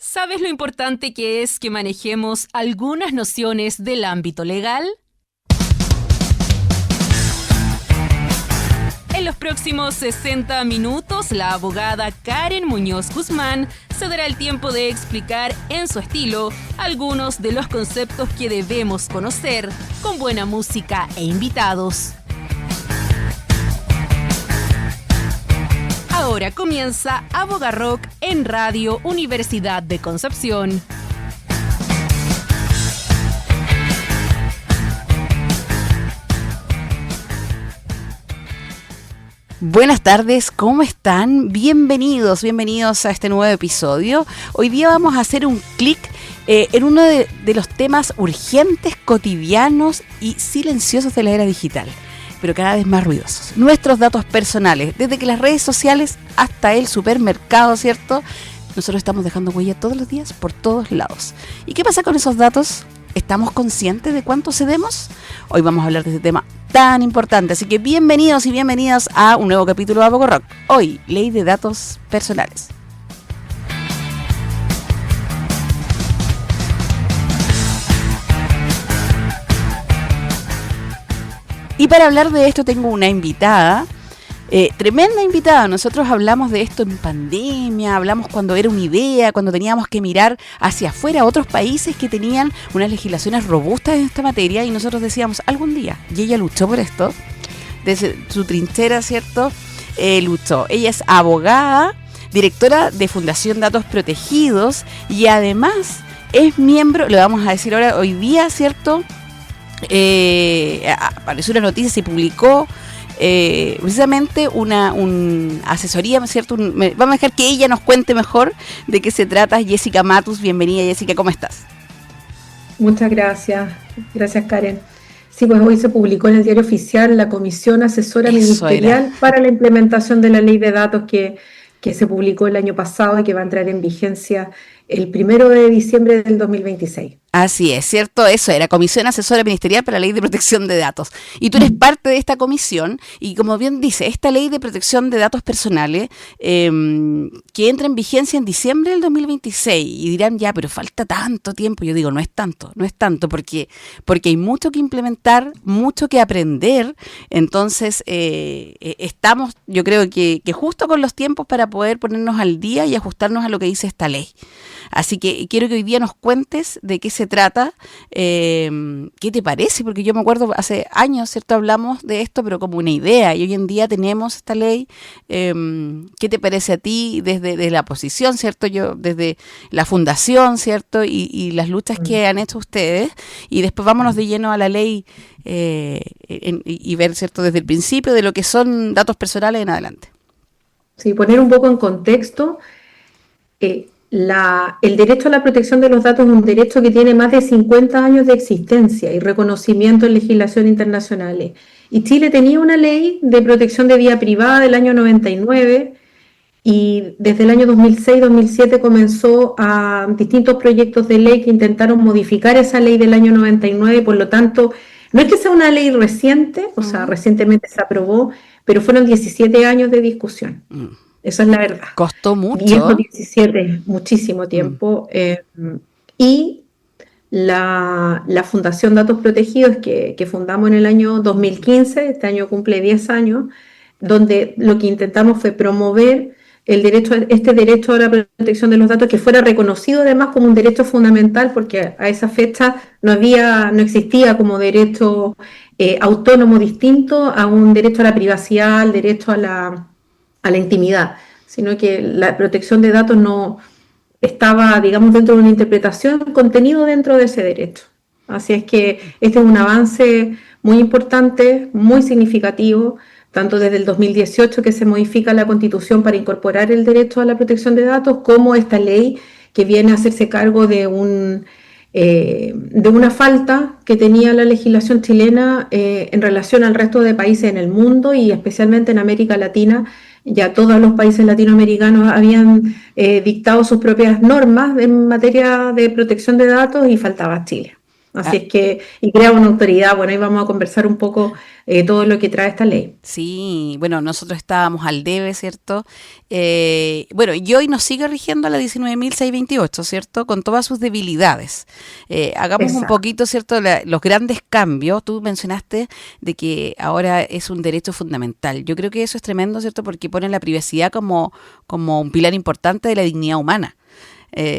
¿Sabes lo importante que es que manejemos algunas nociones del ámbito legal? En los próximos 60 minutos, la abogada Karen Muñoz Guzmán se dará el tiempo de explicar en su estilo algunos de los conceptos que debemos conocer, con buena música e invitados. Ahora comienza Abogarrock en Radio Universidad de Concepción. Buenas tardes, ¿cómo están? Bienvenidos a este nuevo episodio. Hoy día vamos a hacer un clic en uno de los temas urgentes, cotidianos y silenciosos de la era digital, pero cada vez más ruidosos. Nuestros datos personales, desde que las redes sociales hasta el supermercado, ¿cierto? Nosotros estamos dejando huella todos los días por todos lados. ¿Y qué pasa con esos datos? ¿Estamos conscientes de cuánto cedemos? Hoy vamos a hablar de este tema tan importante, así que bienvenidos y bienvenidas a un nuevo capítulo de Abogarrock. Hoy, ley de datos personales. Y para hablar de esto tengo una invitada, tremenda invitada. Nosotros hablamos de esto en pandemia, hablamos cuando era una idea, cuando teníamos que mirar hacia afuera a otros países que tenían unas legislaciones robustas en esta materia y nosotros decíamos algún día, y ella luchó por esto, desde su trinchera, ¿cierto? Luchó. Ella es abogada, directora de Fundación Datos Protegidos y además es miembro, le vamos a decir ahora, hoy día, ¿cierto? Apareció una noticia, se publicó precisamente una asesoría, ¿cierto? Vamos a dejar que ella nos cuente mejor de qué se trata. Jessica Matus, bienvenida Jessica, ¿cómo estás? Muchas gracias Karen. Sí, pues hoy se publicó en el Diario Oficial la Comisión Asesora Ministerial para la implementación de la Ley de Datos que se publicó el año pasado y que va a entrar en vigencia el 1 de diciembre del 2026. Así es, ¿cierto? Eso era, Comisión Asesora Ministerial para la Ley de Protección de Datos. Y tú eres parte de esta comisión, y como bien dice, esta Ley de Protección de Datos Personales, que entra en vigencia en diciembre del 2026, y dirán, ya, pero falta tanto tiempo. Yo digo, no es tanto, porque hay mucho que implementar, mucho que aprender. Entonces, estamos, yo creo que justo con los tiempos para poder ponernos al día y ajustarnos a lo que dice esta ley. Así que quiero que hoy día nos cuentes de qué se trata, qué te parece, porque yo me acuerdo hace años, ¿cierto? Hablamos de esto, pero como una idea, y hoy en día tenemos esta ley. ¿Qué te parece a ti desde la posición, ¿cierto? Yo desde la fundación, ¿cierto? Y las luchas que han hecho ustedes, y después vámonos de lleno a la ley y ver, ¿cierto? Desde el principio de lo que son datos personales en adelante. Sí, poner un poco en contexto. El derecho a la protección de los datos es un derecho que tiene más de 50 años de existencia y reconocimiento en legislación internacional. Y Chile tenía una ley de protección de vida privada del año 99 y desde el año 2006-2007 comenzó a distintos proyectos de ley que intentaron modificar esa ley del año 99. Por lo tanto, no es que sea una ley reciente, o sea, recientemente se aprobó, pero fueron 17 años de discusión. Esa es la verdad. Costó mucho. 10 o 17, muchísimo tiempo. Y la Fundación Datos Protegidos, que fundamos en el año 2015, este año cumple 10 años, donde lo que intentamos fue promover este derecho a la protección de los datos, que fuera reconocido además como un derecho fundamental, porque a esa fecha no existía como derecho autónomo distinto a un derecho a la privacidad, al derecho a la intimidad, sino que la protección de datos no estaba, digamos, dentro de una interpretación, contenido dentro de ese derecho. Así es que este es un avance muy importante, muy significativo, tanto desde el 2018 que se modifica la Constitución para incorporar el derecho a la protección de datos, como esta ley que viene a hacerse cargo de una falta que tenía la legislación chilena en relación al resto de países en el mundo y especialmente en América Latina. Ya todos los países latinoamericanos habían dictado sus propias normas en materia de protección de datos y faltaba Chile. Así es que, y crea una autoridad. Bueno, ahí vamos a conversar un poco todo lo que trae esta ley. Sí, bueno, nosotros estábamos al debe, ¿cierto? Bueno, y hoy nos sigue rigiendo la 19.628, ¿cierto? Con todas sus debilidades. Hagamos un Exacto. poquito, ¿cierto? Los grandes cambios. Tú mencionaste de que ahora es un derecho fundamental. Yo creo que eso es tremendo, ¿cierto? Porque pone la privacidad como un pilar importante de la dignidad humana.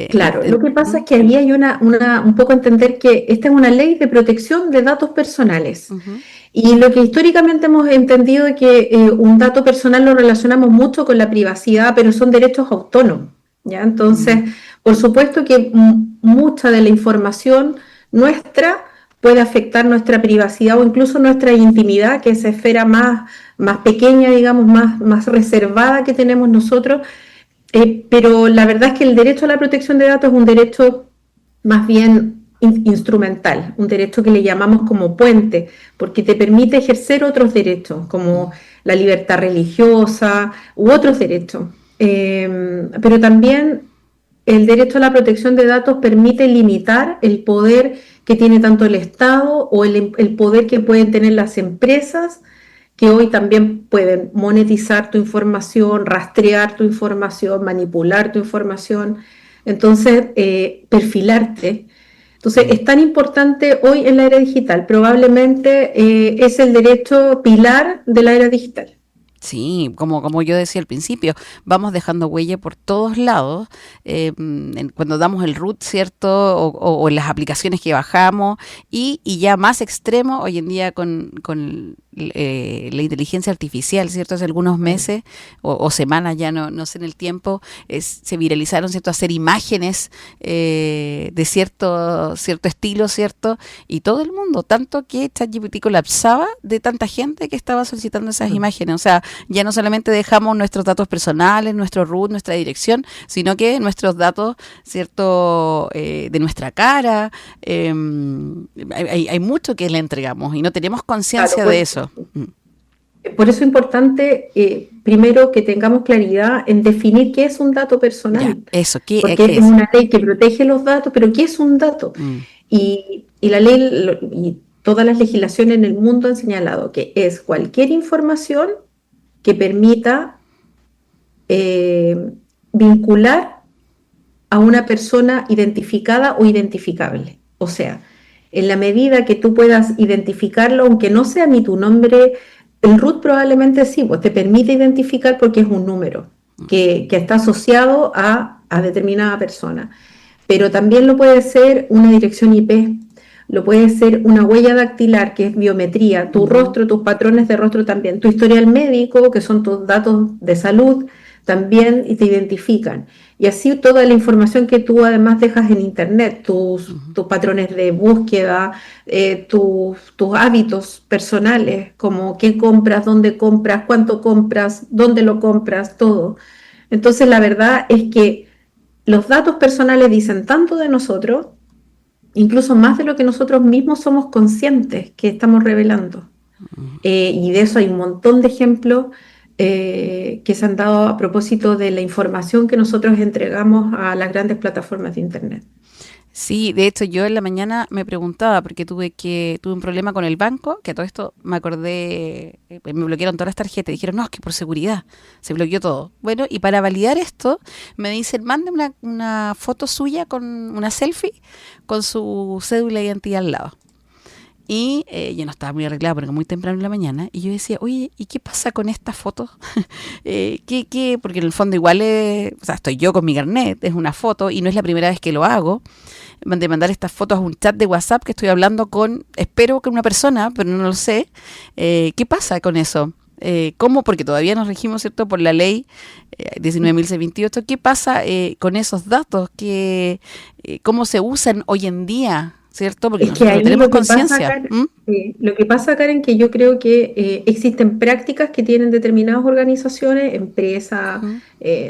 Claro, lo que pasa es que ahí hay un poco entender que esta es una ley de protección de datos personales. Ujú, Y lo que históricamente hemos entendido es que un dato personal lo relacionamos mucho con la privacidad, pero son derechos autónomos, ¿ya? mm, Entonces, por supuesto que mucha de la información nuestra puede afectar nuestra privacidad o incluso nuestra intimidad, que es esa esfera más pequeña, digamos, más reservada que tenemos nosotros. Pero la verdad es que el derecho a la protección de datos es un derecho más bien instrumental, un derecho que le llamamos como puente, porque te permite ejercer otros derechos, como la libertad religiosa u otros derechos. Pero también el derecho a la protección de datos permite limitar el poder que tiene tanto el Estado o el poder que pueden tener las empresas que hoy también pueden monetizar tu información, rastrear tu información, manipular tu información, entonces perfilarte. Entonces, mm. es tan importante hoy en la era digital, probablemente es el derecho pilar de la era digital. Sí, como yo decía al principio, vamos dejando huella por todos lados, cuando damos el root, ¿cierto? O en las aplicaciones que bajamos, y ya más extremo, hoy en día con la inteligencia artificial, ¿cierto? Hace algunos meses o semanas, ya no sé en el tiempo, se viralizaron, ¿cierto? Hacer imágenes de cierto estilo, ¿cierto? Y todo el mundo, tanto que ChatGPT colapsaba de tanta gente que estaba solicitando esas imágenes, o sea, ya no solamente dejamos nuestros datos personales, nuestro root, nuestra dirección, sino que nuestros datos, ¿cierto? De nuestra cara. Hay mucho que le entregamos y no tenemos Claro, conciencia de eso. Mm. por eso es importante, primero, que tengamos claridad en definir qué es un dato Ya, personal, eso, porque qué es es? una ley que protege los datos, pero ¿qué es un dato? Mm, Y la ley y todas las legislaciones en el mundo han señalado que es cualquier información que permita eh, vincular a una persona identificada o identificable. O sea, en la medida que tú puedas identificarlo, aunque no sea ni tu nombre, el root probablemente sí, pues te permite identificar porque es un número que está asociado a determinada persona. Pero también lo puede ser una dirección IP, lo puede ser una huella dactilar, que es biometría, tu ujú. rostro, tus patrones de rostro también, tu historial médico, que son tus datos de salud, también y te identifican. Y así toda la información que tú además dejas en Internet, tus patrones de búsqueda, tus hábitos personales, como qué compras, dónde compras, cuánto compras, dónde lo compras, todo. Entonces la verdad es que los datos personales dicen tanto de nosotros, incluso más de lo que nosotros mismos somos conscientes que estamos revelando. Y de eso hay un montón de ejemplos que se han dado a propósito de la información que nosotros entregamos a las grandes plataformas de Internet. Sí, de hecho yo en la mañana me preguntaba porque tuve un problema con el banco, que a todo esto me acordé, me bloquearon todas las tarjetas, dijeron, no, es que por seguridad se bloqueó todo. Bueno, y para validar esto me dicen, mande una foto suya con una selfie con su cédula de identidad al lado. Y yo no estaba muy arreglada porque muy temprano en la mañana. Y yo decía, oye, ¿y qué pasa con esta foto? ¿Qué? Porque en el fondo igual o sea, estoy yo con mi carnet, es una foto y no es la primera vez que lo hago. De mandar estas fotos a un chat de WhatsApp que estoy hablando espero que una persona, pero no lo sé. ¿Qué pasa con eso? ¿Cómo? Porque todavía nos regimos, ¿cierto?, por la ley 19.628. ¿Qué pasa con esos datos? ¿Cómo se usan hoy en día? ¿Cierto? Porque Es que nosotros no ahí tenemos conciencia. ¿Mm? Lo que pasa, Karen, que yo creo que existen prácticas que tienen determinadas organizaciones, empresas, Ujú,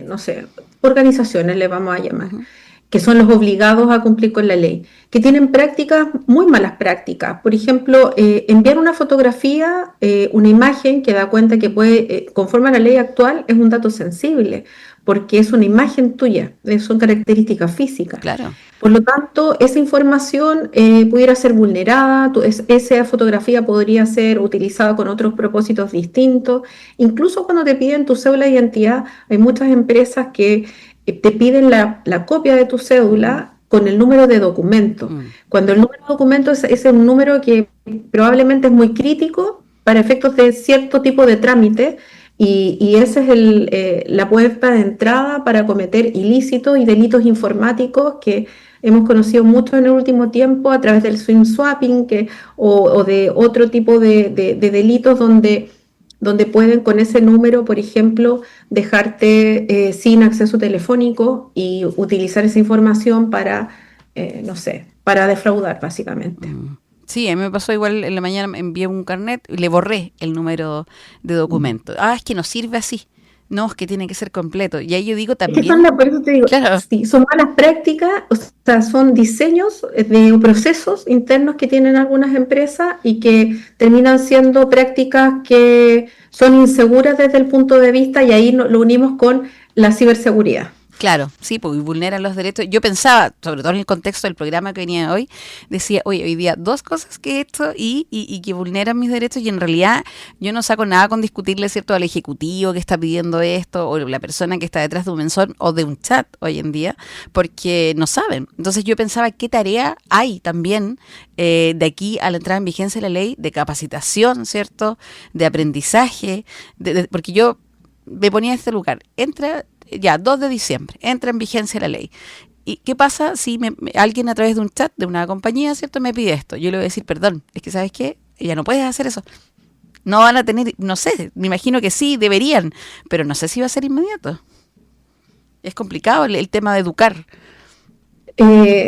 no sé, organizaciones le vamos a llamar, ujú, que son los obligados a cumplir con la ley, que tienen prácticas, muy malas prácticas. Por ejemplo, enviar una fotografía, una imagen que da cuenta que puede, conforme a la ley actual, es un dato sensible. porque es una imagen tuya, son características físicas. Claro. Por lo tanto, esa información pudiera ser vulnerada, esa fotografía podría ser utilizada con otros propósitos distintos. Incluso cuando te piden tu cédula de identidad, hay muchas empresas que te piden la copia de tu cédula con el número de documento. Cuando el número de documento es un número que probablemente es muy crítico para efectos de cierto tipo de trámite, y esa es la puerta de entrada para cometer ilícitos y delitos informáticos que hemos conocido mucho en el último tiempo a través del swing swapping o de otro tipo de delitos donde pueden con ese número, por ejemplo, dejarte sin acceso telefónico y utilizar esa información para, no sé, para defraudar básicamente. Sí, a mí me pasó igual en la mañana, me envié un carnet y le borré el número de documento. Ah, es que no sirve así. No, es que tiene que ser completo. Y ahí yo digo Es que también, por eso te digo, claro, sí, son malas prácticas, o sea, son diseños de procesos internos que tienen algunas empresas y que terminan siendo prácticas que son inseguras desde el punto de vista, y ahí lo unimos con la ciberseguridad. claro, sí, pues vulneran los derechos. Yo pensaba, sobre todo en el contexto del programa que venía hoy, decía, oye, hoy día dos cosas que he hecho y que vulneran mis derechos, y en realidad yo no saco nada con discutirle, ¿cierto?, al ejecutivo que está pidiendo esto, o la persona que está detrás de un mensaje o de un chat hoy en día, porque no saben. Entonces yo pensaba, ¿qué tarea hay también de aquí a la entrada en vigencia de la ley de capacitación, ¿cierto?, de aprendizaje, porque yo me ponía en este lugar, entra ya 2 de diciembre, entra en vigencia la ley. ¿Y qué pasa si alguien a través de un chat de una compañía, ¿cierto?, me pide esto? Yo le voy a decir, perdón, es que ¿sabes qué? Ya no puedes hacer eso. No van a tener, no sé, me imagino que sí, deberían, pero no sé si va a ser inmediato. Es complicado el tema de educar.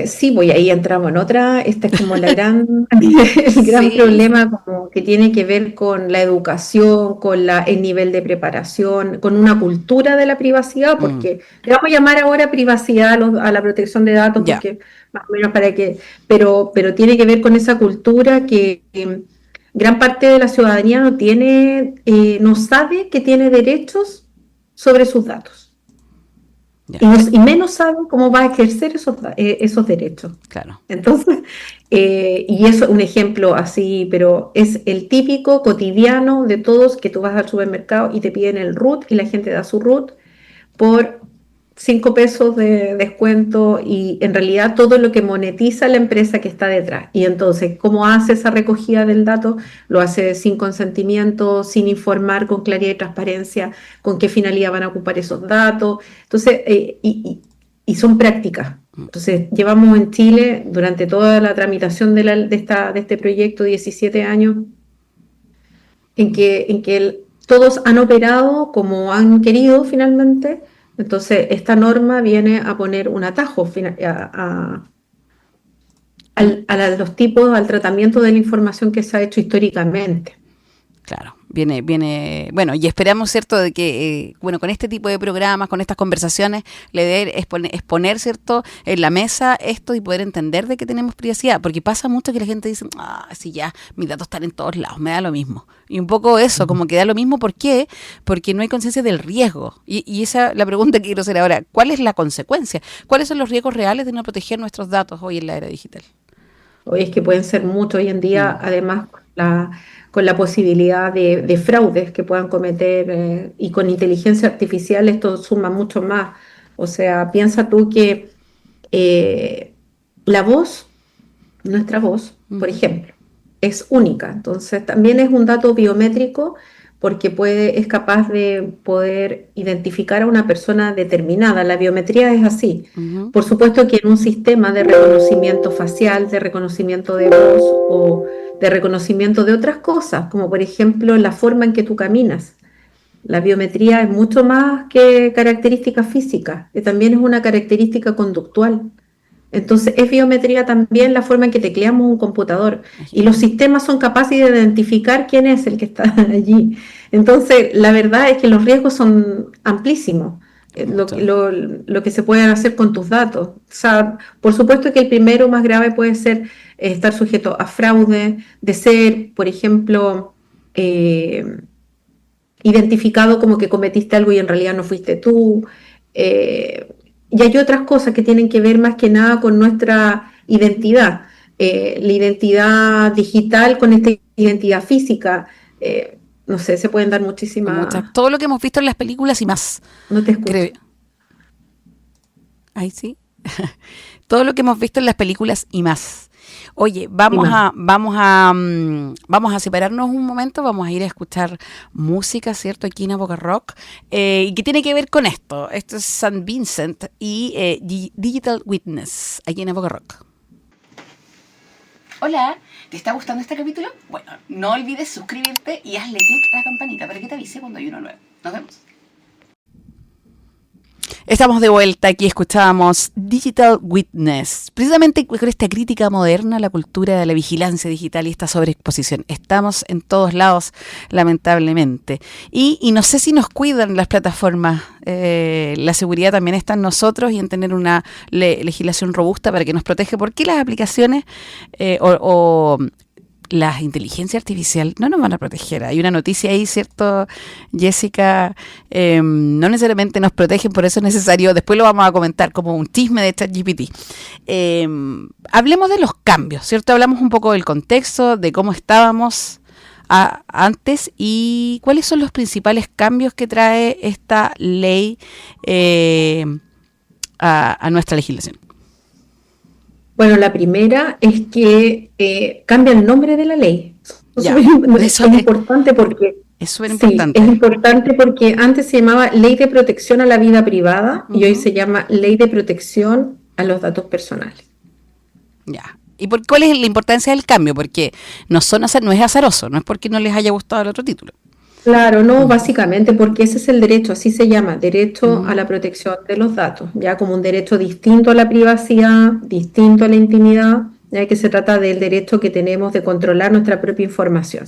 Sí, pues ahí entramos en otra, esta es como el gran Sí. problema como que tiene que ver con la educación, con el nivel de preparación, con una cultura de la privacidad, Mm, porque le vamos a llamar ahora privacidad a la protección de datos, ya, porque más o menos para que, pero tiene que ver con esa cultura que gran parte de la ciudadanía no tiene, no sabe que tiene derechos sobre sus datos. ya, Y menos saben cómo va a ejercer esos derechos. claro. Entonces, y eso es un ejemplo así, pero es el típico cotidiano de todos, que tú vas al supermercado y te piden el RUT y la gente da su RUT por 5 pesos de descuento, y en realidad todo lo que monetiza la empresa que está detrás. Y entonces, ¿cómo hace esa recogida del dato? Lo hace sin consentimiento, sin informar con claridad y transparencia con qué finalidad van a ocupar esos datos. Entonces, y son prácticas. Entonces, llevamos en Chile durante toda la tramitación de este proyecto 17 años en que todos han operado como han querido finalmente. Entonces, esta norma viene a poner un atajo a los tipos, al tratamiento de la información que se ha hecho históricamente. Claro, bueno, y esperamos, ¿cierto?, de que, bueno, con este tipo de programas, con estas conversaciones, le dé exponer, ¿cierto?, en la mesa esto y poder entender de que tenemos privacidad, porque pasa mucho que la gente dice, sí, ya, mis datos están en todos lados, me da lo mismo. Y un poco eso, como que da lo mismo, ¿por qué? Porque no hay conciencia del riesgo. Y esa es la pregunta que quiero hacer ahora, ¿cuál es la consecuencia? ¿Cuáles son los riesgos reales de no proteger nuestros datos hoy en la era digital? Hoy es que pueden ser muchos hoy en día, Mm, además con la posibilidad de fraudes que puedan cometer, y con inteligencia artificial esto suma mucho más. O sea, piensa tú que eh, la voz, nuestra voz, por ujú. ejemplo, es única. Entonces, también es un dato biométrico porque es capaz de poder identificar a una persona determinada. La biometría es así. Ujú. Por supuesto que en un sistema de reconocimiento facial, de reconocimiento de voz o de reconocimiento de otras cosas, como por ejemplo la forma en que tú caminas. La biometría es mucho más que características físicas, también es una característica conductual. Entonces, es biometría también la forma en que tecleamos un computador, y los Imagínate. sistemas son capaces de identificar quién es el que está allí. Entonces, la verdad es que los riesgos son amplísimos, Mucho. lo que se puede hacer con tus datos. O sea, por supuesto que el primero más grave puede ser estar sujeto a fraude, de ser, por ejemplo, eh, identificado como que cometiste algo y en realidad no fuiste tú. y hay otras cosas que tienen que ver más que nada con nuestra identidad, la identidad digital con esta identidad física. No sé, se pueden dar muchísimas... Todo lo que hemos visto en las películas y más. No te escucho. Creo. Ahí sí. Todo lo que hemos visto en las películas y más. Oye, vamos a separarnos un momento, vamos a ir a escuchar música, ¿cierto? Aquí en Avoca Rock, y que tiene que ver con esto. Esto es St. Vincent y Digital Witness, aquí en Avoca Rock. Hola, ¿te está gustando este capítulo? Bueno, no olvides suscribirte y hazle clic a la campanita para que te avise cuando hay uno nuevo. Nos vemos. Estamos de vuelta, aquí escuchábamos Digital Witness, precisamente con esta crítica moderna a la cultura de la vigilancia digital y esta sobreexposición. Estamos en todos lados, lamentablemente. Y no sé si nos cuidan las plataformas. La seguridad también está en nosotros y en tener una legislación robusta para que nos protege. ¿Por qué las aplicaciones o la inteligencia artificial no nos van a proteger? Hay una noticia ahí, ¿cierto, Jessica? No necesariamente nos protegen, por eso es necesario, después lo vamos a comentar como un chisme de ChatGPT. Hablemos de los cambios, ¿cierto? Hablamos un poco del contexto, de cómo estábamos antes y cuáles son los principales cambios que trae esta ley a nuestra legislación. Bueno, la primera es que cambia el nombre de la ley. Es importante porque... Es súper importante. Sí, es importante porque antes se llamaba Ley de Protección a la Vida Privada y hoy se llama Ley de Protección a los Datos Personales. Ya. ¿Y cuál es la importancia del cambio? Porque no es azaroso, no es porque no les haya gustado el otro título. Claro, no, básicamente porque ese es el derecho, así se llama, derecho a la protección de los datos, ya como un derecho distinto a la privacidad, distinto a la intimidad, ya que se trata del derecho que tenemos de controlar nuestra propia información.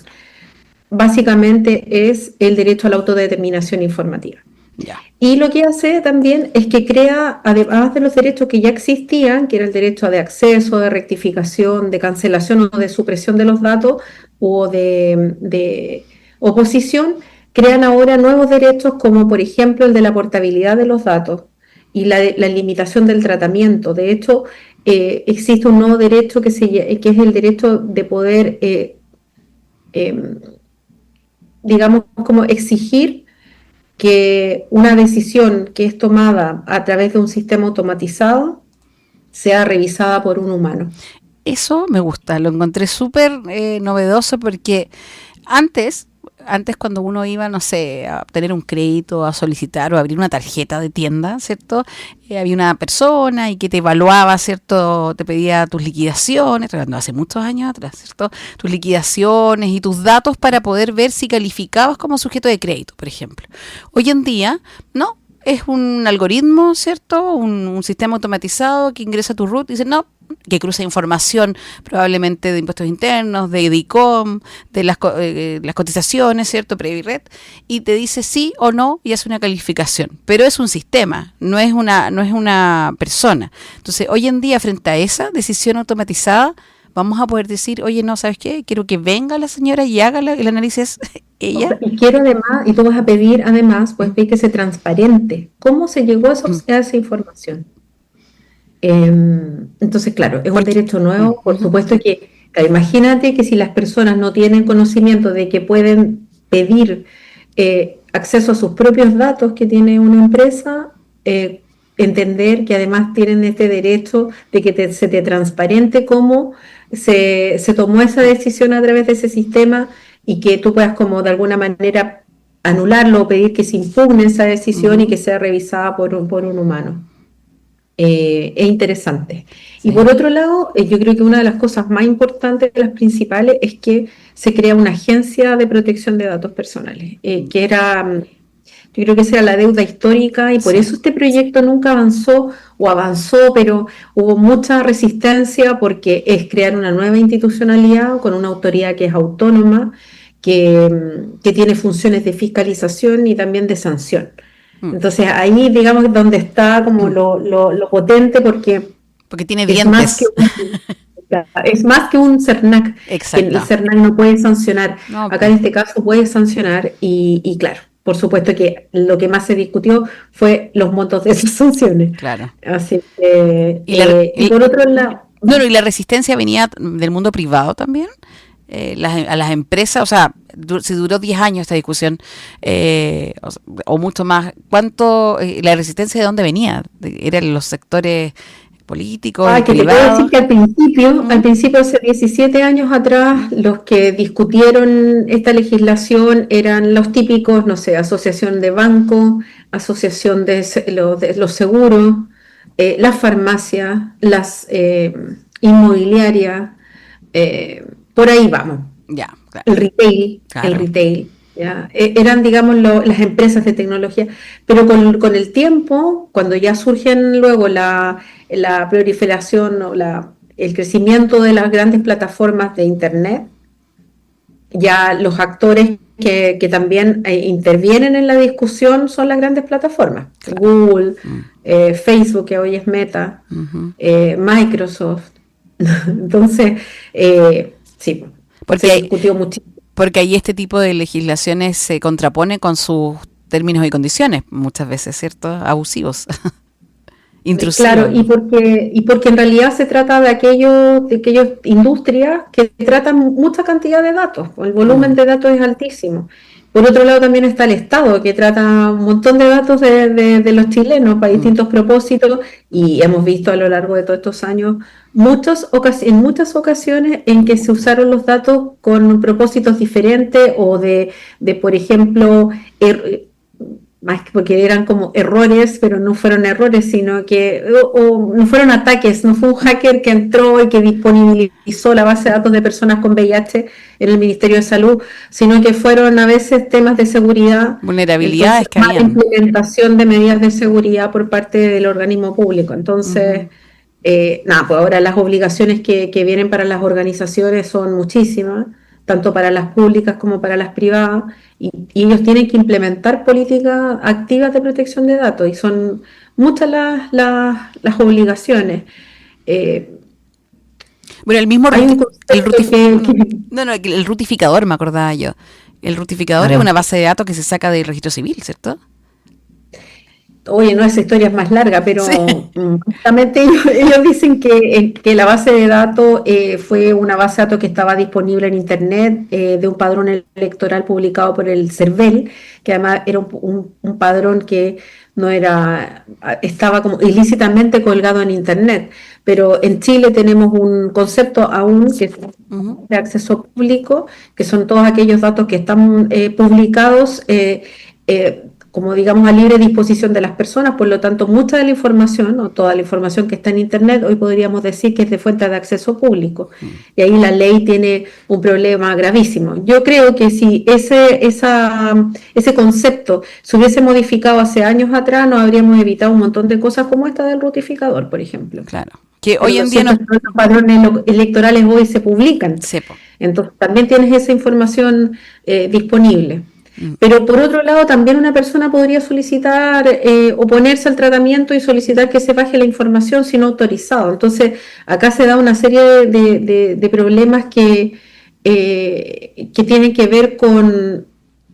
Básicamente es el derecho a la autodeterminación informativa. Ya. Y lo que hace también es que crea, además de los derechos que ya existían, que era el derecho de acceso, de rectificación, de cancelación o de supresión de los datos o de oposición, crean ahora nuevos derechos como por ejemplo el de la portabilidad de los datos y la limitación del tratamiento. De hecho, existe un nuevo derecho que es el derecho de poder, digamos, como exigir que una decisión que es tomada a través de un sistema automatizado sea revisada por un humano. Eso me gusta, lo encontré súper novedoso porque antes cuando uno iba, no sé, a obtener un crédito, a solicitar o a abrir una tarjeta de tienda, ¿cierto? Había una persona y que te evaluaba, ¿cierto? Te pedía tus liquidaciones, hace muchos años atrás, ¿cierto? Tus liquidaciones y tus datos para poder ver si calificabas como sujeto de crédito, por ejemplo. Hoy en día, no. Es un algoritmo, ¿cierto? Un sistema automatizado que ingresa a tu RUT y dice, no, que cruza información probablemente de impuestos internos, de DICOM, de las cotizaciones, ¿cierto? Previred, y te dice sí o no y hace una calificación. Pero es un sistema, no es una persona. Entonces, hoy en día, frente a esa decisión automatizada, vamos a poder decir, oye, no, ¿sabes qué? Quiero que venga la señora y haga el análisis ella. Y quiero además, y tú vas a pedir además, pues que sea transparente. ¿Cómo se llegó a esa información? Entonces, claro, es un derecho nuevo, por supuesto que, claro, imagínate que si las personas no tienen conocimiento de que pueden pedir acceso a sus propios datos que tiene una empresa, entender que además tienen este derecho de que se te transparente cómo se tomó esa decisión a través de ese sistema y que tú puedas como de alguna manera anularlo o pedir que se impugne esa decisión y que sea revisada por un humano. Es interesante. Sí. Y por otro lado, yo creo que una de las cosas más importantes, de las principales, es que se crea una agencia de protección de datos personales, que era... Yo creo que esa era la deuda histórica y por eso este proyecto nunca avanzó, pero hubo mucha resistencia porque es crear una nueva institucionalidad con una autoridad que es autónoma, que tiene funciones de fiscalización y también de sanción. Entonces ahí digamos donde está como lo potente porque tiene dientes. Es más que un CERNAC. Exacto. El CERNAC no puede sancionar. No, acá en este caso puede sancionar y claro. por supuesto que lo que más se discutió fue los montos de esas sanciones. Claro. Así que, Y la, y por otro lado, no, no, y la resistencia venía del mundo privado también. A las empresas, o sea, si duró 10 años esta discusión, o mucho más, ¿cuánto, la resistencia de dónde venía? ¿Eran los sectores políticos, que te puedo decir privados? que al principio, hace 17 años atrás, los que discutieron esta legislación eran los típicos, no sé, asociación de bancos, asociación de los seguros, las farmacias, las inmobiliarias, por ahí vamos. Ya, claro. El Claro. retail, ¿ya? Eran, digamos, las empresas de tecnología, pero con el tiempo, cuando ya surgen luego la proliferación o el crecimiento de las grandes plataformas de Internet, ya los actores que también intervienen en la discusión son las grandes plataformas, Claro. Google, Facebook, que hoy es Meta, Ujú. Microsoft. Entonces, sí, se Porque, discutió muchísimo. porque ahí este tipo de legislaciones se contrapone con sus términos y condiciones, muchas veces, ¿cierto? Abusivos, Claro, intrusivos. y porque en realidad se trata de aquellas industrias que tratan mucha cantidad de datos, el volumen Mm, de datos es altísimo. Por otro lado también está el Estado, que trata un montón de datos de los chilenos para mm. distintos propósitos, y hemos visto a lo largo de todos estos años en muchas ocasiones en que se usaron los datos con propósitos diferentes o por ejemplo, más que porque eran como errores, pero no fueron errores, sino que o no fueron ataques, no fue un hacker que entró y que disponibilizó la base de datos de personas con VIH en el Ministerio de Salud, sino que fueron a veces temas de seguridad, entonces Vulnerabilidades que mala habían. implementación de medidas de seguridad por parte del organismo público. Entonces, Ujú. nada, pues ahora las obligaciones que vienen para las organizaciones son muchísimas, tanto para las públicas como para las privadas, y ellos tienen que implementar políticas activas de protección de datos, y son muchas las obligaciones. Eh, Bueno, el mismo Hay un concepto no, no, el rutificador, me acordaba yo. El rutificador es claro. una base de datos que se saca del registro civil, ¿cierto? Oye, no, esa historia es más larga, Sí. pero justamente ellos dicen que la base de datos fue una base de datos que estaba disponible en Internet, de un padrón electoral publicado por el CERVEL, que además era un padrón que no era, estaba como ilícitamente colgado en Internet. Pero en Chile tenemos un concepto aún que es Ujú. de acceso público, que son todos aquellos datos que están publicados. Como digamos a libre disposición de las personas, por lo tanto mucha de la información o toda la información que está en Internet hoy podríamos decir que es de fuente de acceso público, Mm. y ahí la ley tiene un problema gravísimo. Yo creo que si ese concepto se hubiese modificado hace años atrás, nos habríamos evitado un montón de cosas como esta del rutificador, por ejemplo. Claro. Que Pero hoy lo en día cierto no es que los padrones electorales hoy se publican, sepo. entonces también tienes esa información disponible. Mm. Pero por otro lado, también una persona podría solicitar, oponerse al tratamiento y solicitar que se baje la información si no autorizado. Entonces, acá se da una serie de problemas que tienen que ver con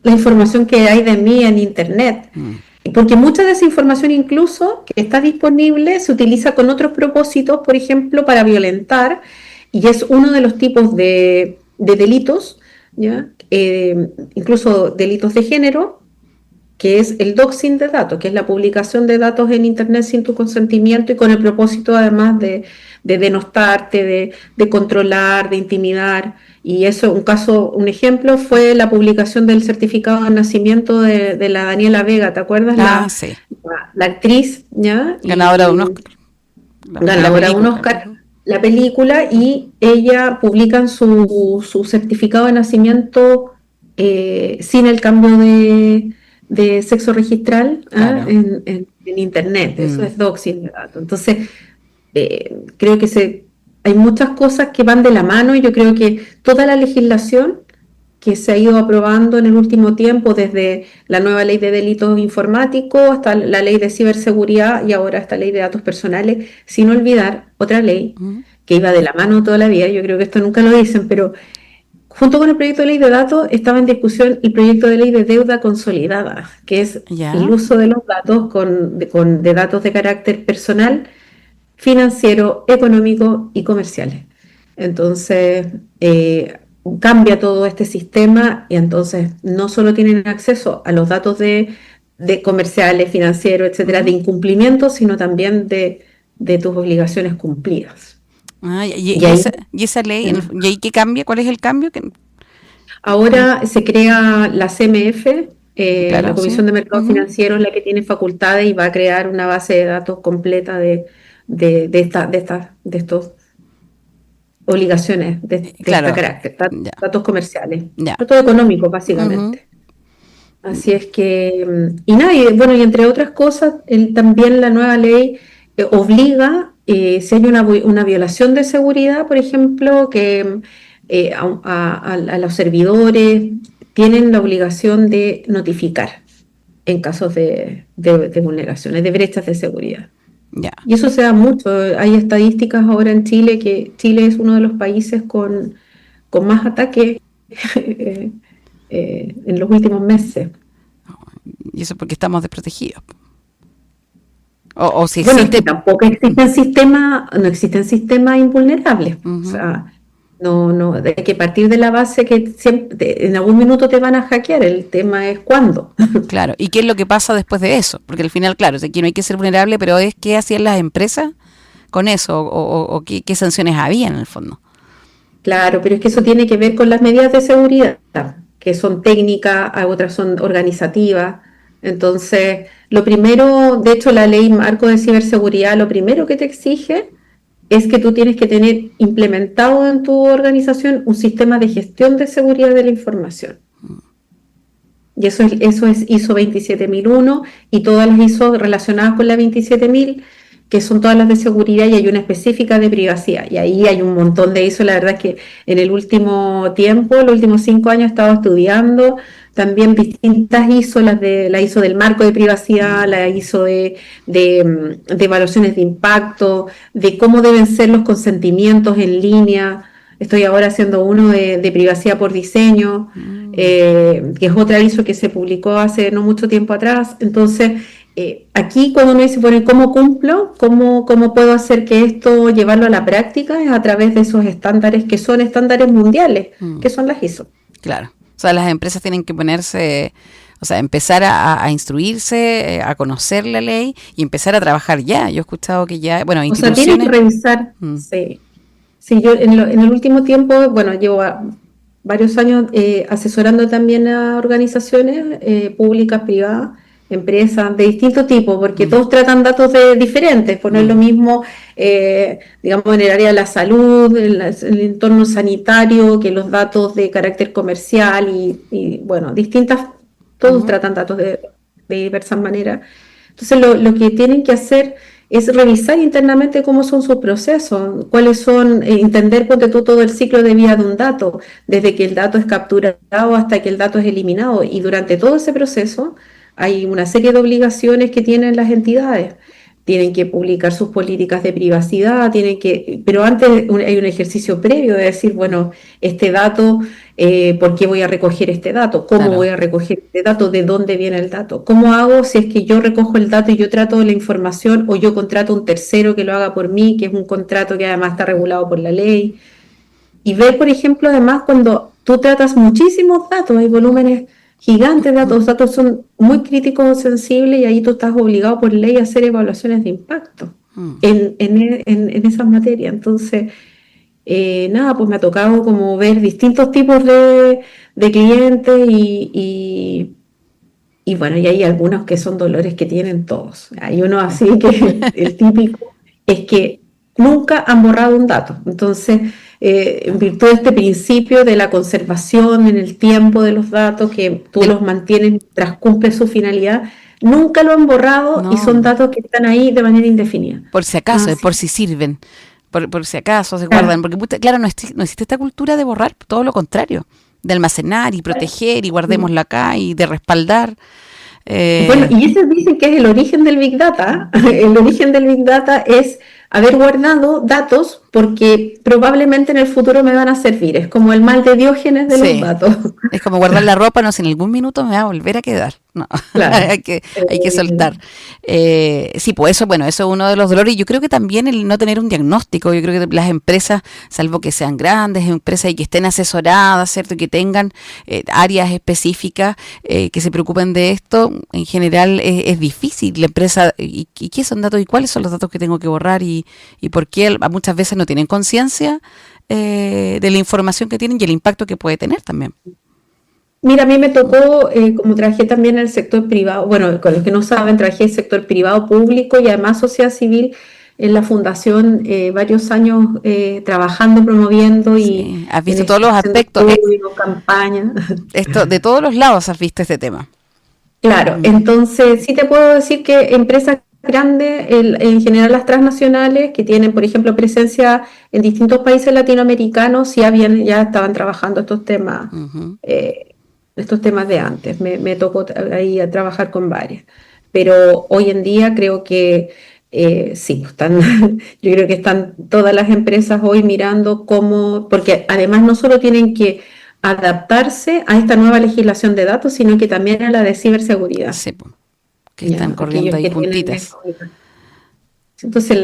la información que hay de mí en Internet. Mm. Porque mucha de esa información incluso que está disponible se utiliza con otros propósitos, por ejemplo, para violentar, y es uno de los tipos de delitos, ¿ya? Incluso delitos de género, que es el doxing de datos, que es la publicación de datos en Internet sin tu consentimiento y con el propósito además de denostarte, de controlar, de intimidar. Y eso, un ejemplo fue la publicación del certificado de nacimiento de la Daniela Vega, ¿te acuerdas? Ah, sí. La actriz, ¿ya? Ganadora de un Y Oscar. De la ganadora de un película. Oscar, Ujú. la película, y ella publican su certificado de nacimiento sin el cambio de sexo registral, ¿ah? Claro. en Internet. Eso Mm. es doxing de datos. Entonces, creo que hay muchas cosas que van de la mano, y yo creo que toda la legislación que se ha ido aprobando en el último tiempo, desde la nueva ley de delitos informáticos hasta la ley de ciberseguridad y ahora esta ley de datos personales, sin olvidar otra ley Ujú. que iba de la mano toda la vida. Yo creo que esto nunca lo dicen, pero junto con el proyecto de ley de datos estaba en discusión el proyecto de ley de deuda consolidada, que es Ya. el uso de los datos de datos de carácter personal, financiero, económico y comerciales. Entonces, cambia todo este sistema y entonces no solo tienen acceso a los datos de comerciales, financieros, etcétera, de incumplimiento, sino también de tus obligaciones cumplidas. Ah, Y ahí, y esa ley, ¿y ahí qué cambia? ¿Cuál es el cambio? ahora se crea la CMF, la Claro, sí. Comisión de Mercados Ujú. Financieros, la que tiene facultades y va a crear una base de datos completa de estos obligaciones de este Claro, carácter, ya, datos comerciales, ya. datos económicos Ujú. básicamente. Así es que, y nada, y bueno, y entre otras cosas, también la nueva ley obliga, si hay una violación de seguridad, por ejemplo, que a los servidores tienen la obligación de notificar en casos de vulneraciones, de brechas de seguridad. Ya. Y eso se da mucho. Hay estadísticas ahora en Chile que Chile es uno de los países con más ataques eh, en los últimos meses. Y eso porque estamos desprotegidos. O si Bueno, es existe. que tampoco existen sistemas, no existen sistemas invulnerables. O Ujú. sea, no, hay que partir de la base que siempre, en algún minuto te van a hackear. El tema es cuándo. Claro. ¿Y qué es lo que pasa después de eso? Porque al final, claro, aquí no hay que ser vulnerable, pero es qué hacían las empresas con eso o qué sanciones había en el fondo. Claro, pero es que eso tiene que ver con las medidas de seguridad, que son técnicas, otras son organizativas. Entonces, lo primero, de hecho, la ley marco de ciberseguridad, lo primero que te exige es que tú tienes que tener implementado en tu organización un sistema de gestión de seguridad de la información. Y eso es ISO 27001 y todas las ISO relacionadas con la 27000, que son todas las de seguridad, y hay una específica de privacidad. Y ahí hay un montón de ISO. La verdad es que en el último tiempo, los últimos 5 años, he estado estudiando también distintas ISO, la ISO del marco de privacidad, la ISO de evaluaciones de impacto, de cómo deben ser los consentimientos en línea. Estoy ahora haciendo uno de privacidad por diseño, Mm. que es otra ISO que se publicó hace no mucho tiempo atrás. Entonces, aquí cuando uno dice, bueno, ¿cómo cumplo? ¿Cómo puedo hacer que esto, llevarlo a la práctica? Es a través de esos estándares que son estándares mundiales, Mm. que son las ISO. Claro. O sea, las empresas tienen que ponerse, o sea, empezar a instruirse, a conocer la ley y empezar a trabajar ya. Yo he escuchado que ya, bueno, O sea, tienen que instituciones. revisar, Mm. sí. Sí, yo en el último tiempo, bueno, llevo varios años asesorando también a organizaciones públicas, privadas, empresas de distinto tipo, porque Mm. todos tratan datos diferentes, pues no es lo Mm. mismo, digamos, en el área de la salud, en el entorno sanitario, que los datos de carácter comercial bueno, todos Ujú. tratan datos de diversas maneras. Entonces, lo que tienen que hacer es revisar internamente cómo son sus procesos, cuáles son, entender, ponte tú, todo el ciclo de vida de un dato, desde que el dato es capturado hasta que el dato es eliminado. Y durante todo ese proceso hay una serie de obligaciones que tienen las entidades. Tienen que publicar sus políticas de privacidad, pero antes hay un ejercicio previo de decir, bueno, este dato, ¿por qué voy a recoger este dato? ¿Cómo Claro. voy a recoger este dato? ¿De dónde viene el dato? ¿Cómo hago si es que yo recojo el dato y yo trato la información, o yo contrato a un tercero que lo haga por mí, que es un contrato que además está regulado por la ley? Y ver, por ejemplo, además, cuando tú tratas muchísimos datos, hay volúmenes gigantes de datos, los datos son muy críticos o sensibles, y ahí tú estás obligado por ley a hacer evaluaciones de impacto Mm. en esas materias. Entonces, nada, pues me ha tocado como ver distintos tipos de clientes y bueno, y hay algunos que son dolores que tienen todos. Hay uno Sí. así que el típico es que nunca han borrado un dato. Entonces, en Claro. virtud de este principio de la conservación en el tiempo de los datos, que tú Del- los mantienes mientras cumple su finalidad, nunca lo han borrado y son no, datos que están ahí de manera indefinida. por si acaso, Así, por si sirven, por si acaso se claro. guardan, porque claro, no existe esta cultura de borrar, todo lo contrario, de almacenar y proteger y guardémoslo acá y de respaldar. Bueno, Eh, y eso dicen que es el origen del Big Data. El origen del Big Data es haber guardado datos porque probablemente en el futuro me van a servir. Es como el mal de Diógenes de los Sí. datos. Es como guardar la ropa, no, si en algún minuto me va a volver a quedar. No, Claro. hay que Eh, soltar. Sí, pues eso, bueno, eso es uno de los dolores. Y yo creo que también el no tener un diagnóstico, yo creo que las empresas, salvo que sean grandes empresas y que estén asesoradas, ¿cierto? Y que tengan áreas específicas que se preocupen de esto, en general es difícil. La empresa, y qué son datos? ¿Y cuáles son los datos que tengo que borrar? Y por qué muchas veces no tienen conciencia de la información que tienen y el impacto que puede tener también. Mira, a mí me tocó, como trabajé también en el sector privado, bueno, con los que no saben, trabajé en el sector privado público y además sociedad civil en la fundación, varios años trabajando, promoviendo y Sí, has visto todos los haciendo aspectos, estudios, campañas. esto de todos los lados has visto este tema. Claro, Mm, entonces sí te puedo decir que empresas grandes, en general las transnacionales, que tienen, por ejemplo, presencia en distintos países latinoamericanos, ya estaban trabajando ujú. estos temas de antes. Me tocó ahí a trabajar con varias. Pero hoy en día creo que sí, están, yo creo que están todas las empresas hoy mirando cómo, porque además no solo tienen que adaptarse a esta nueva legislación de datos, sino que también a la de ciberseguridad, Sí, po, que están ¿ya? corriendo Aquellos ahí que tienen juntitas. esto. Entonces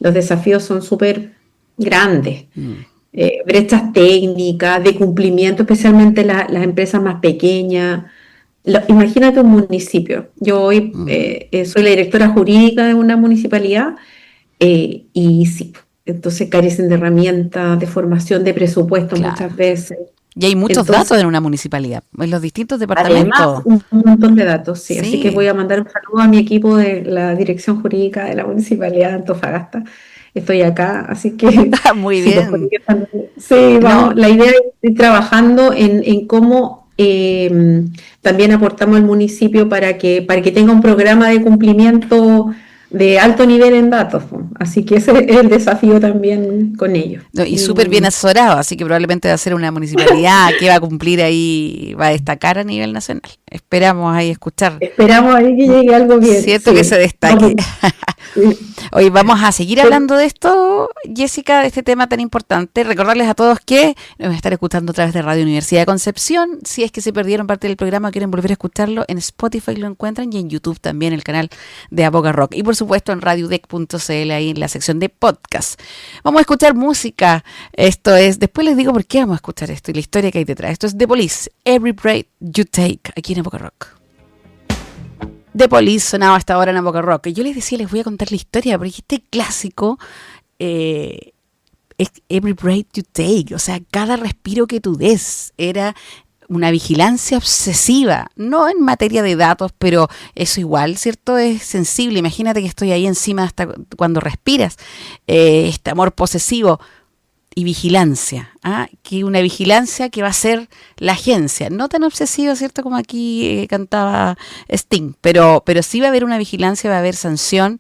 los desafíos son súper grandes. Mm, Brechas técnicas, de cumplimiento, especialmente las empresas más pequeñas. Imagínate un municipio. Yo hoy mm. soy la directora jurídica de una municipalidad y sí, entonces carecen de herramientas, de formación, de presupuesto Claro. muchas veces. Y hay muchos Entonces, datos en una municipalidad, en los distintos además, departamentos. un montón de datos, sí. Así que voy Sí, a mandar un saludo a mi equipo de la dirección jurídica de la municipalidad de Antofagasta. Estoy acá, así que muy sí, pues por bien. ello también. Sí, No, vamos, la idea es ir trabajando en cómo también aportamos al municipio para que tenga un programa de cumplimiento de alto nivel en datos, pues. Así que ese es el desafío también con ellos. no, y súper bien Y asesorado, así que probablemente va a ser una municipalidad que va a cumplir ahí, va a destacar a nivel nacional. Esperamos ahí escuchar, esperamos ahí que llegue algo bien, cierto que se sí. No, destaque. pues, sí. Hoy vamos a seguir hablando de esto, Jessica, de este tema tan importante. Recordarles a todos que nos van a estar escuchando a través de Radio Universidad de Concepción. Si es que se perdieron parte del programa, quieren volver a escucharlo, en Spotify lo encuentran y en YouTube también, el canal de Aboga Rock. Y por supuesto en radiodec.cl, ahí en la sección de podcast. Vamos a escuchar música. Esto es, después les digo por qué vamos a escuchar esto y la historia que hay detrás. Esto es The Police, Every Breath You Take, aquí en Aboga Rock. The Police sonaba hasta ahora en Boca Rock. Y yo les decía, les voy a contar la historia, porque este clásico eh, es Every Breath You Take, o sea, cada respiro que tú des era una vigilancia obsesiva, no en materia de datos, pero eso igual, ¿cierto? Es sensible. Imagínate que estoy ahí encima hasta cuando respiras. Este amor posesivo y vigilancia, ¿ah? Que una vigilancia que va a ser la agencia, no tan obsesiva, ¿cierto? Como aquí cantaba Sting, pero sí va a haber una vigilancia, va a haber sanción.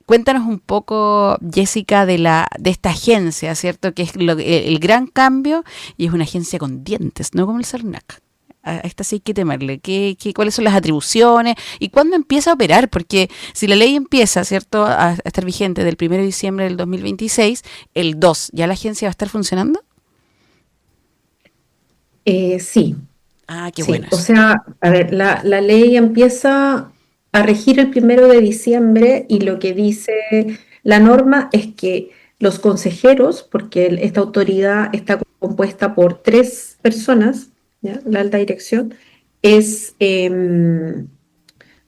Cuéntanos un poco, Jessica, de esta agencia, ¿cierto? Que es el gran cambio y es una agencia con dientes, no como el CERNAC. A esta sí hay que temerle. ¿Cuáles son las atribuciones? ¿Y cuándo empieza a operar? Porque si la ley empieza, ¿cierto?, a estar vigente del 1 de diciembre del 2026, el 2, ¿ya la agencia va a estar funcionando? Sí, Ah, qué bueno sí. O eso. sea, a ver, la ley empieza a regir el 1 de diciembre y lo que dice la norma es que los consejeros, porque esta autoridad está compuesta por 3 personas, ¿ya? La alta dirección, es,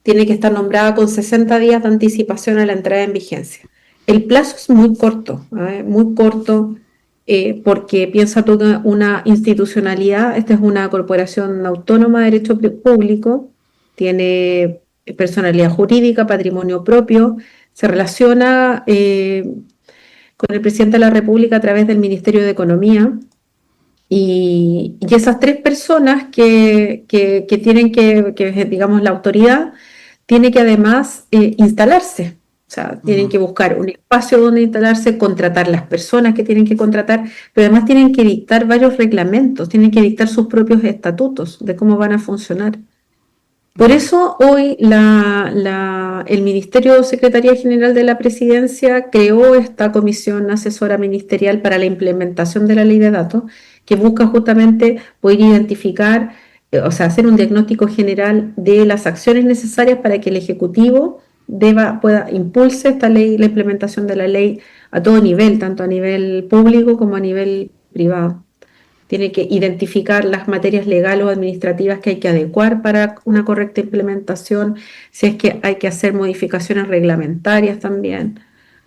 tiene que estar nombrada con 60 días de anticipación a la entrada en vigencia. El plazo es muy corto, ¿eh? Muy corto, porque piensa tú que una institucionalidad, esta es una corporación autónoma de derecho público, tiene personalidad jurídica, patrimonio propio, se relaciona con el presidente de la República a través del Ministerio de Economía. Y esas 3 personas que tienen digamos, la autoridad, tiene que además instalarse. O sea, tienen Mm. que buscar un espacio donde instalarse, contratar las personas que tienen que contratar, pero además tienen que dictar varios reglamentos, tienen que dictar sus propios estatutos de cómo van a funcionar. Por eso hoy el Ministerio Secretaría General de la Presidencia creó esta comisión asesora ministerial para la implementación de la ley de datos, que busca justamente poder identificar, o sea, hacer un diagnóstico general de las acciones necesarias para que el Ejecutivo impulse esta ley, la implementación de la ley a todo nivel, tanto a nivel público como a nivel privado. Tiene que identificar las materias legales o administrativas que hay que adecuar para una correcta implementación, si es que hay que hacer modificaciones reglamentarias también.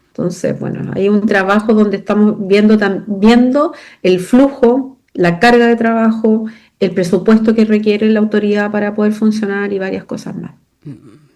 Entonces, bueno, hay un trabajo donde estamos viendo el flujo, la carga de trabajo, el presupuesto que requiere la autoridad para poder funcionar y varias cosas más.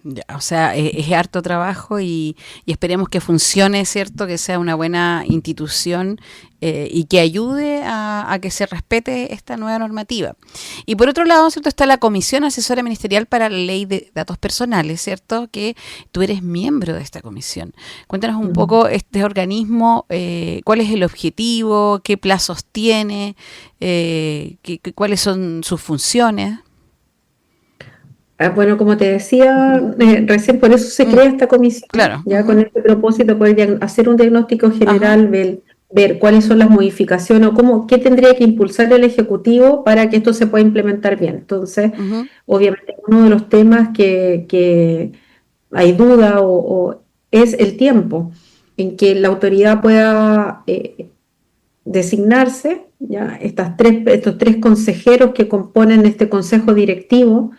Ya, o sea, es harto trabajo y esperemos que funcione, ¿cierto? Que sea una buena institución y que ayude a que se respete esta nueva normativa. Y por otro lado, ¿cierto? Está la Comisión Asesora Ministerial para la Ley de Datos Personales, ¿cierto? Que tú eres miembro de esta comisión. Cuéntanos un poco este organismo, cuál es el objetivo, qué plazos tiene, cuáles son sus funciones. Bueno, como te decía, recién por eso se crea esta comisión, Claro. ya con este propósito, poder hacer un diagnóstico general, ver cuáles son las modificaciones o qué tendría que impulsar el Ejecutivo para que esto se pueda implementar bien. Entonces, obviamente, uno de los temas que hay duda o es el tiempo en que la autoridad pueda designarse, ¿ya? Estos tres consejeros que componen este consejo directivo,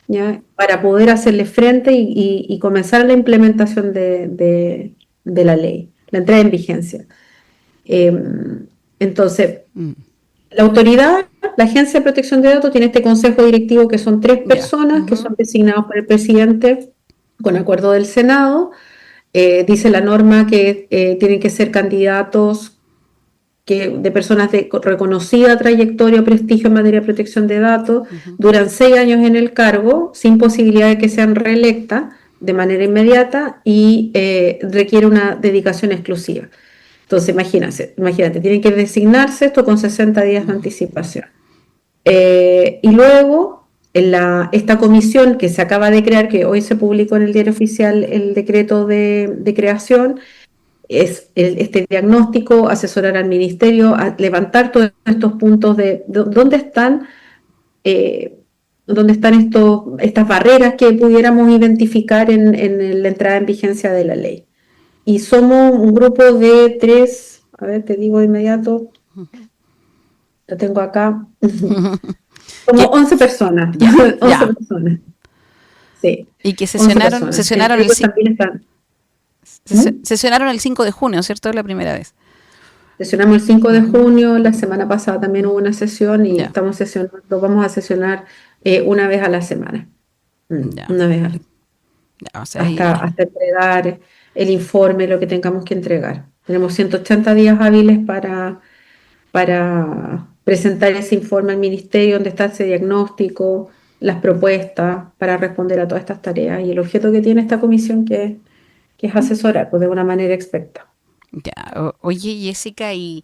¿ya? Para poder hacerle frente y comenzar la implementación de la ley, la entrada en vigencia. Entonces, la autoridad, la Agencia de Protección de Datos, tiene este consejo directivo que son 3 personas que son designados por el presidente con acuerdo del Senado. Dice la norma que tienen que ser candidatos de personas de reconocida trayectoria o prestigio en materia de protección de datos, duran 6 años en el cargo, sin posibilidad de que sean reelectas de manera inmediata y requiere una dedicación exclusiva. Entonces, imagínate, tienen que designarse esto con 60 días de anticipación. Y luego, esta comisión que se acaba de crear, que hoy se publicó en el Diario Oficial el decreto de creación, es este diagnóstico, asesorar al ministerio, levantar todos estos puntos de dónde están estas barreras que pudiéramos identificar en la entrada en vigencia de la ley. Y somos un grupo de 3, a ver, te digo de inmediato, lo tengo acá, como 11 personas, 11 personas. Sí. Y que sesionaron sesionaron el 5 de junio, ¿cierto? Es la primera vez. Sesionamos el 5 de junio, la semana pasada también hubo una sesión y vamos a sesionar una vez a la semana. Una vez a la semana. Hasta entregar el informe, lo que tengamos que entregar. Tenemos 180 días hábiles para presentar ese informe al ministerio, donde está ese diagnóstico, las propuestas, para responder a todas estas tareas. Y el objeto que tiene esta comisión que es asesorar pues, de una manera experta. Ya, oye Jessica, y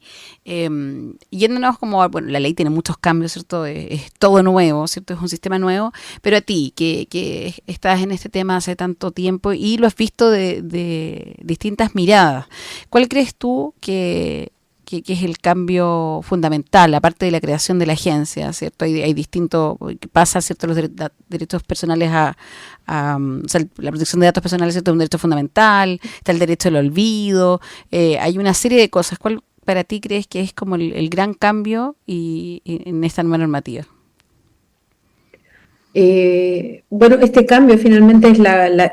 yéndonos como, bueno, la ley tiene muchos cambios, ¿cierto? Es todo nuevo, ¿cierto? Es un sistema nuevo, pero a ti, que estás en este tema hace tanto tiempo y lo has visto de distintas miradas, ¿cuál crees tú que es el cambio fundamental, aparte de la creación de la agencia, ¿cierto? Hay distintos, pasa, ¿cierto? Los derechos personales o sea, la protección de datos personales, ¿cierto? Es un derecho fundamental, está el derecho al olvido, hay una serie de cosas. ¿Cuál para ti crees que es como el gran cambio en esta nueva normativa? Bueno, este cambio finalmente es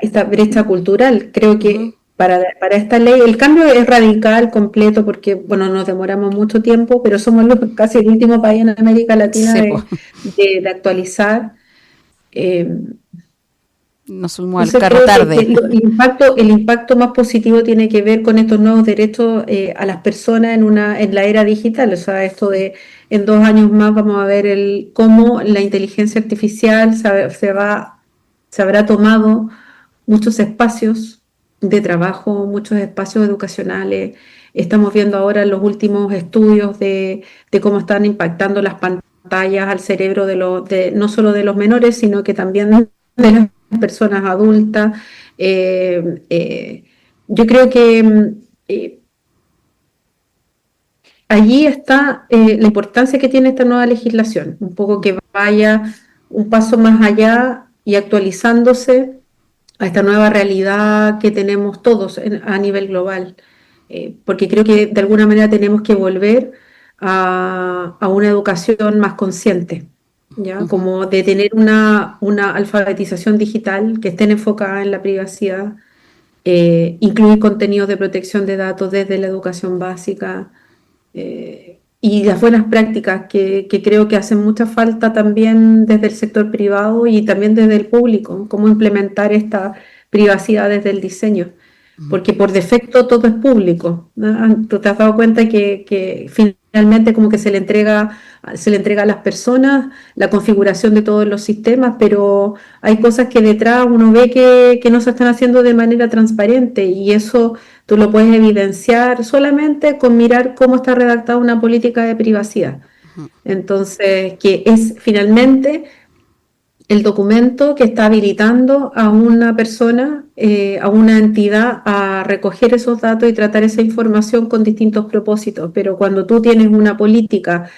esta brecha cultural. Creo que para esta ley el cambio es radical, completo, porque bueno, nos demoramos mucho tiempo, pero somos casi el último país en América Latina de actualizar. Nos subimos al carro tarde. El impacto más positivo tiene que ver con estos nuevos derechos a las personas en la era digital. O sea, esto de en 2 años más vamos a ver cómo la inteligencia artificial se habrá tomado muchos espacios de trabajo, muchos espacios educacionales. Estamos viendo ahora los últimos estudios de cómo están impactando las pantallas al cerebro no solo de los menores, sino que también de las personas adultas. Eh, eh, yo creo que allí está la importancia que tiene esta nueva legislación, un poco que vaya un paso más allá y actualizándose a esta nueva realidad que tenemos todos a nivel global. Porque creo que de alguna manera tenemos que volver a una educación más consciente, ¿ya? Ujú. Como de tener una alfabetización digital que esté enfocada en la privacidad, incluir contenidos de protección de datos desde la educación básica, y las buenas prácticas que creo que hacen mucha falta también desde el sector privado y también desde el público, cómo implementar esta privacidad desde el diseño, porque por defecto todo es público, ¿no? Tú te has dado cuenta que finalmente como que se le entrega a las personas la configuración de todos los sistemas, pero hay cosas que detrás uno ve que no se están haciendo de manera transparente, y eso tú lo puedes evidenciar solamente con mirar cómo está redactada una política de privacidad. Entonces, que es finalmente el documento que está habilitando a una persona, a una entidad, a recoger esos datos y tratar esa información con distintos propósitos. Pero cuando tú tienes una política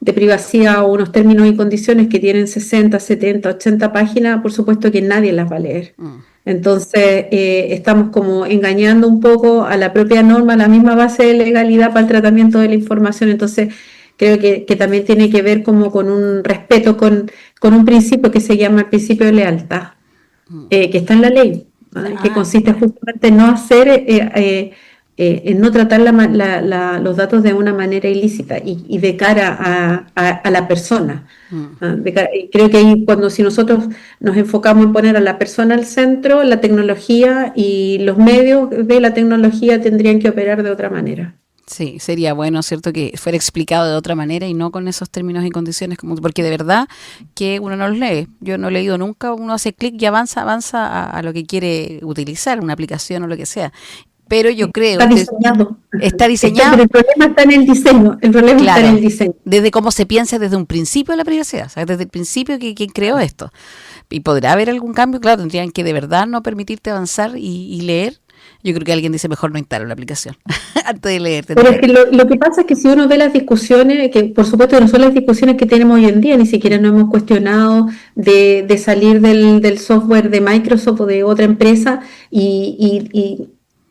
de privacidad o unos términos y condiciones que tienen 60, 70, 80 páginas, por supuesto que nadie las va a leer. Mm. Entonces, estamos como engañando un poco a la propia norma, a la misma base de legalidad para el tratamiento de la información. Entonces, creo que también tiene que ver como con un respeto, con un principio que se llama el principio de lealtad, que está en la ley, ¿ah? Que Ah, consiste justamente en no hacer, en no tratar los datos de una manera ilícita y de cara a la persona. mm. Y creo que ahí cuando si nosotros nos enfocamos en poner a la persona al centro, la tecnología y los medios de la tecnología tendrían que operar de otra manera. Sí, sería bueno, ¿cierto?, que fuera explicado de otra manera y no con esos términos y condiciones, como porque de verdad que uno no los lee. Yo no he leído nunca, uno hace clic y avanza a lo que quiere utilizar, una aplicación o lo que sea. Pero yo Está creo, diseñado. está Pero diseñado, el problema está en el diseño. El problema está en el claro, diseño. desde cómo se piensa desde un principio de la privacidad, o sea, desde el principio que quien creó esto. ¿Y podrá haber algún cambio? Claro, tendrían que de verdad no permitirte avanzar y leer. Yo creo que alguien dice mejor no instalo la aplicación antes de leer. Pero es Tendría. que lo que pasa es que si uno ve las discusiones, que por supuesto no son las discusiones que tenemos hoy en día, ni siquiera nos hemos cuestionado de salir del software de Microsoft o de otra empresa y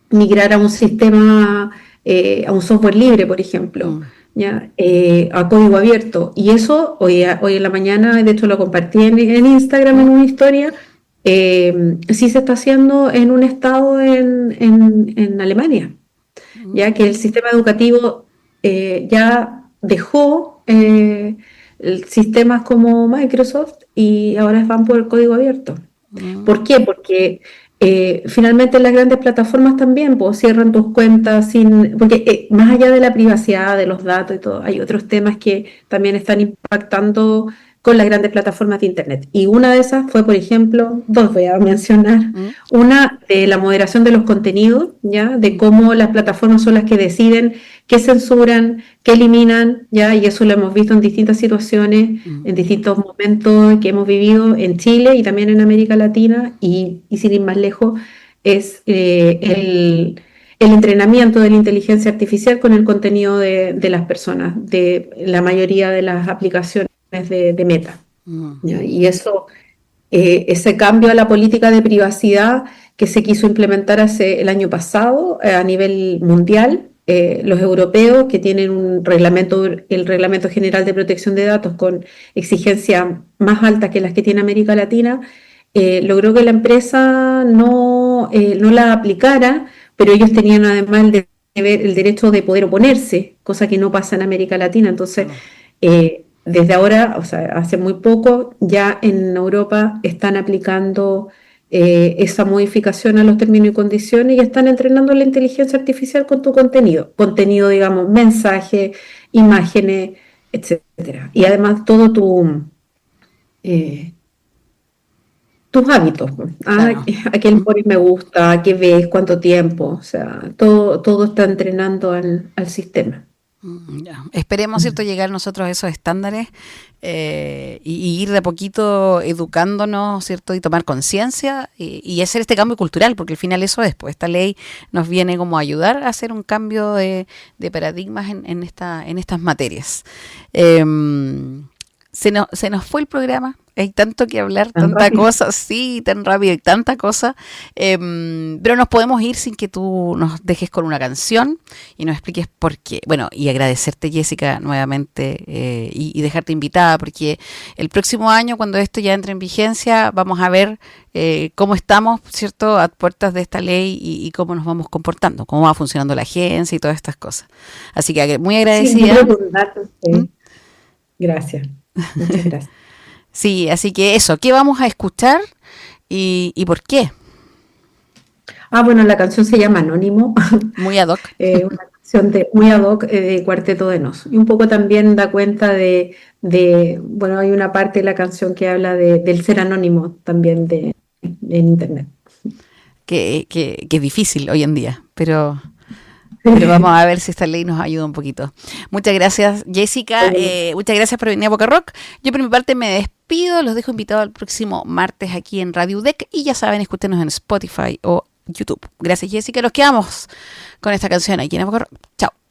migrar a un sistema, a un software libre, por ejemplo, Mm. ¿ya? A código abierto. Y eso hoy en la mañana, de hecho lo compartí en Instagram en Mm. una historia. Sí se está haciendo en un estado en Alemania, ya que el sistema educativo ya dejó sistemas como Microsoft y ahora van por el código abierto. Mm. ¿Por qué? Porque finalmente las grandes plataformas también pues, cierran tus cuentas porque más allá de la privacidad, de los datos y todo, hay otros temas que también están impactando con las grandes plataformas de Internet. Y una de esas fue, por ejemplo, dos voy a mencionar. Mm. Una de la moderación de los contenidos, ¿ya? De cómo las plataformas son las que deciden qué censuran, qué eliminan, ¿ya? Y eso lo hemos visto en distintas situaciones, Mm. en distintos momentos que hemos vivido en Chile y también en América Latina, y sin ir más lejos, es el entrenamiento de la inteligencia artificial con el contenido de las personas, de la mayoría de las aplicaciones de Meta, Mm. ¿ya? Y eso, ese cambio a la política de privacidad que se quiso implementar hace el año pasado a nivel mundial, los europeos que tienen el Reglamento General de Protección de Datos con exigencias más altas que las que tiene América Latina, logró que la empresa no la aplicara, pero ellos tenían además el derecho de poder oponerse, cosa que no pasa en América Latina. Entonces, Mm. desde ahora, o sea, hace muy poco, ya en Europa están aplicando esa modificación a los términos y condiciones y están entrenando la inteligencia artificial con tu contenido, digamos, mensajes, imágenes, etcétera. Y además todo eh, tus hábitos, pues. Claro. A qué le pones me gusta, a qué ves, cuánto tiempo, o sea, todo está entrenando al sistema. Ya. Esperemos, ¿cierto?, llegar nosotros a esos estándares y ir de a poquito educándonos, ¿cierto? Y tomar conciencia y hacer este cambio cultural, porque al final eso es, pues esta ley nos viene como a ayudar a hacer un cambio de paradigmas en estas materias. Se nos fue el programa. Hay tanto que hablar, Tan tanta rápido. cosa, sí, tan rápido y tanta cosa. Pero nos podemos ir sin que tú nos dejes con una canción y nos expliques por qué. Bueno, y agradecerte, Jessica, nuevamente y dejarte invitada, porque el próximo año, cuando esto ya entre en vigencia, vamos a ver cómo estamos, ¿cierto?, a puertas de esta ley y cómo nos vamos comportando, cómo va funcionando la agencia y todas estas cosas. Así que muy Sí, yo agradecida. creo que un dato, ¿Mm? sí. Gracias, muchas gracias. Sí, así que eso, ¿qué vamos a escuchar y por qué? Bueno, la canción se llama Anónimo, Muy ad hoc. una canción muy ad hoc de Cuarteto de Nos. Y un poco también da cuenta bueno, hay una parte de la canción que habla del ser anónimo también en Internet. Que es difícil hoy en día, pero vamos a ver si esta ley nos ayuda un poquito. Muchas gracias, Jessica. Bueno, Muchas gracias por venir a Boca Rock. Yo por mi parte me despido. Los dejo invitados el próximo martes aquí en Radio UDEC. Y ya saben, escúchenos en Spotify o YouTube. Gracias, Jessica. Los quedamos con esta canción aquí en Boca Rock. Chao.